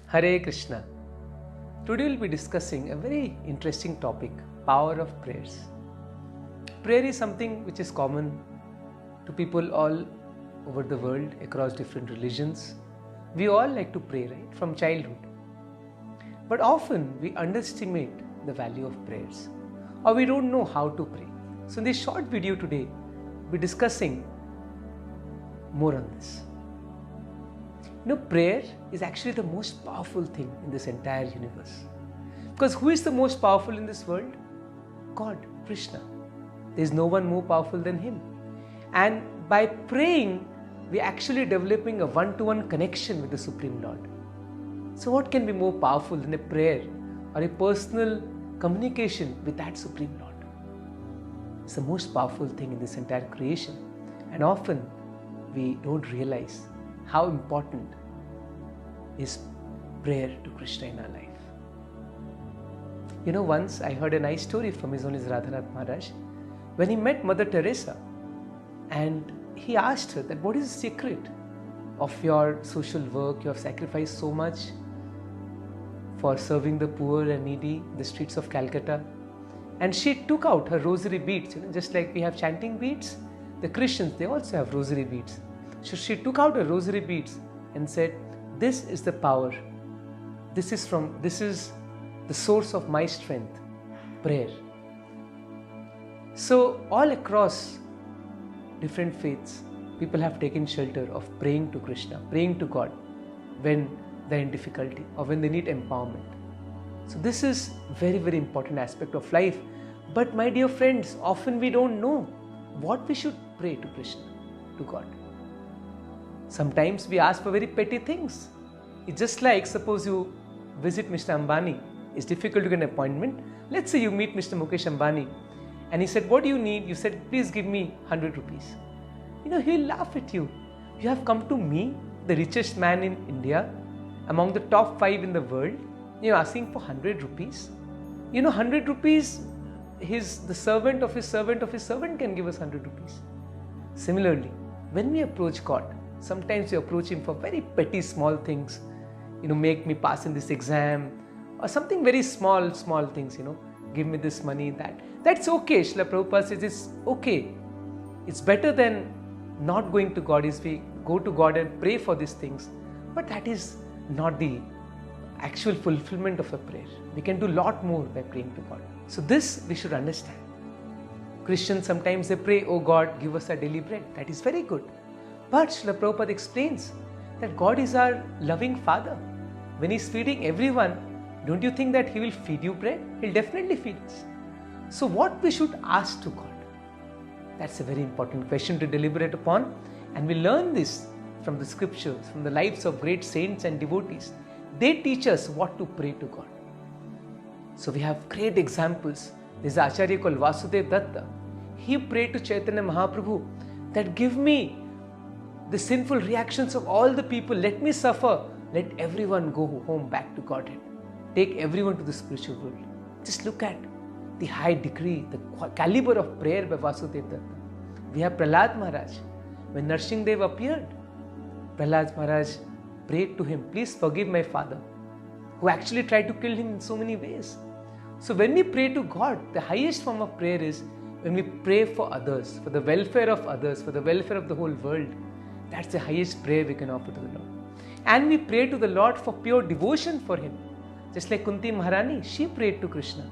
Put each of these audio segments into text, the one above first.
Hare Krishna. Today we'll be discussing a very interesting topic, power of prayers. Prayer is something which is common to people all over the world across different religions. We all like to pray, right, from childhood. But often we underestimate the value of prayers, or we don't know how to pray. So in this short video today, we'll be discussing more on this. Prayer is actually the most powerful thing in this entire universe. Because who is the most powerful in this world? God, Krishna. There is no one more powerful than Him. And by praying, we are actually developing a one-to-one connection with the Supreme Lord. So what can be more powerful than a prayer or a personal communication with that Supreme Lord? It's the most powerful thing in this entire creation. And often we don't realize how important is prayer to Krishna in our life. Once I heard a nice story from His Holiness Radhanath Maharaj when he met Mother Teresa, and he asked her that what is the secret of your social work? You have sacrificed so much for serving the poor and needy in the streets of Calcutta. And she took out her rosary beads, just like we have chanting beads. The Christians, they also have rosary beads. So she took out her rosary beads and said, "This is the power. This is the source of my strength, prayer." So all across different faiths, people have taken shelter of praying to Krishna, praying to God when they're in difficulty or when they need empowerment. So this is very, very important aspect of life. But my dear friends, often we don't know what we should pray to Krishna, to God. Sometimes we ask for very petty things. It's just like, suppose you visit Mr. Ambani. It's difficult to get an appointment. Let's say you meet Mr. Mukesh Ambani and he said, "What do you need?" You said, "Please give me 100 rupees. He'll laugh at you. You have come to me, the richest man in India, among the top 5 in the world, asking for 100 rupees. 100 rupees, the servant of his servant of his servant can give us 100 rupees. Similarly, when we approach God, sometimes we approach Him for very petty, small things. Make me pass in this exam, or something very small things. Give me this money, that. That's okay. Srila Prabhupada says it's okay. It's better than not going to God. Is we go to God and pray for these things, but that is not the actual fulfillment of a prayer. We can do a lot more by praying to God. So this we should understand. Christians sometimes they pray, "Oh God, give us our daily bread." That is very good. But Srila Prabhupada explains that God is our loving Father. When He's feeding everyone, don't you think that He will feed you bread? He'll definitely feed us. So what we should ask to God? That's a very important question to deliberate upon. And we learn this from the scriptures, from the lives of great saints and devotees. They teach us what to pray to God. So we have great examples. There's an Acharya called Vasudev Datta. He prayed to Chaitanya Mahaprabhu that give me the sinful reactions of all the people. Let me suffer. Let everyone go home back to Godhead. Take everyone to the spiritual world. Just look at the high degree, the caliber of prayer by Vasudev Datta. We have Prahlad Maharaj. When Narsingh appeared, Prahlad Maharaj prayed to him, "Please forgive my father," who actually tried to kill him in so many ways. So when we pray to God, the highest form of prayer is when we pray for others, for the welfare of others, for the welfare of the whole world. That's the highest prayer we can offer to the Lord. And we pray to the Lord for pure devotion for Him. Just like Kunti Maharani, she prayed to Krishna,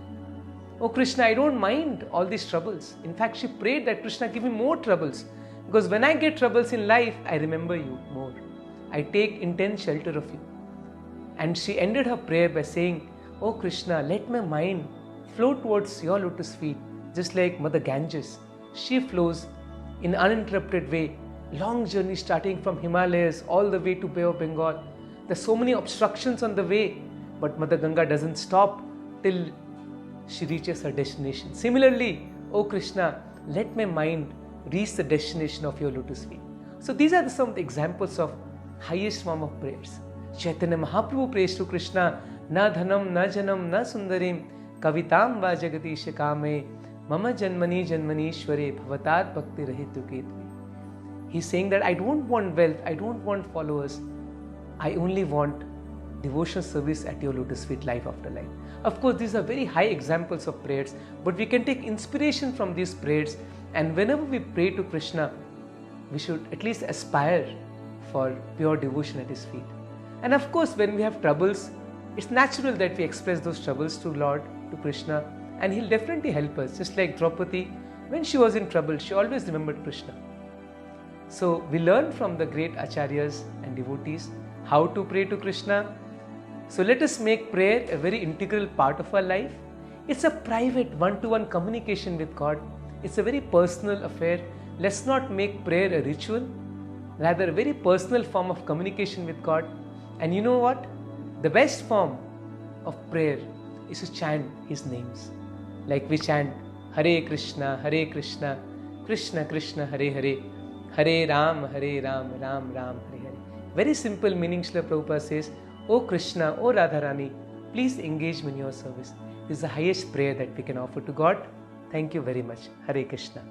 "Oh Krishna, I don't mind all these troubles." In fact, she prayed that Krishna give me more troubles. Because when I get troubles in life, I remember you more. I take intense shelter of you. And she ended her prayer by saying, "Oh Krishna, let my mind flow towards your lotus feet, just like Mother Ganges. She flows in uninterrupted way. Long journey starting from Himalayas all the way to Bay of Bengal. There's so many obstructions on the way, but Mother Ganga doesn't stop till she reaches her destination. Similarly, oh Krishna, let my mind reach the destination of your lotus feet." So these are some of the examples of highest form of prayers. Chaitanya Mahaprabhu prays to Krishna, "Na dhanam, na janam, na sundarim, kavitam va jagatisha kame, mama janmani janmanishware bhavatat bhakti rahitu ketve." He's saying that I don't want wealth, I don't want followers, I only want devotional service at your lotus feet life after life. Of course, these are very high examples of prayers, but we can take inspiration from these prayers, and whenever we pray to Krishna, we should at least aspire for pure devotion at his feet. And of course, when we have troubles, it's natural that we express those troubles to Lord, to Krishna, and he'll definitely help us. Just like Draupadi, when she was in trouble, she always remembered Krishna. So we learn from the great acharyas and devotees how to pray to Krishna. So let us make prayer a very integral part of our life. It's a private one-to-one communication with God. It's a very personal affair. Let's not make prayer a ritual, rather a very personal form of communication with God. And you know what? The best form of prayer is to chant his names. Like we chant Hare Krishna, Krishna Krishna, Hare Hare, Hare Ram, Ram Ram, Hare Hare. Very simple meaning. Srila Prabhupada says, O Krishna, O Radharani, please engage me in your service. This is the highest prayer that we can offer to God. Thank you very much. Hare Krishna.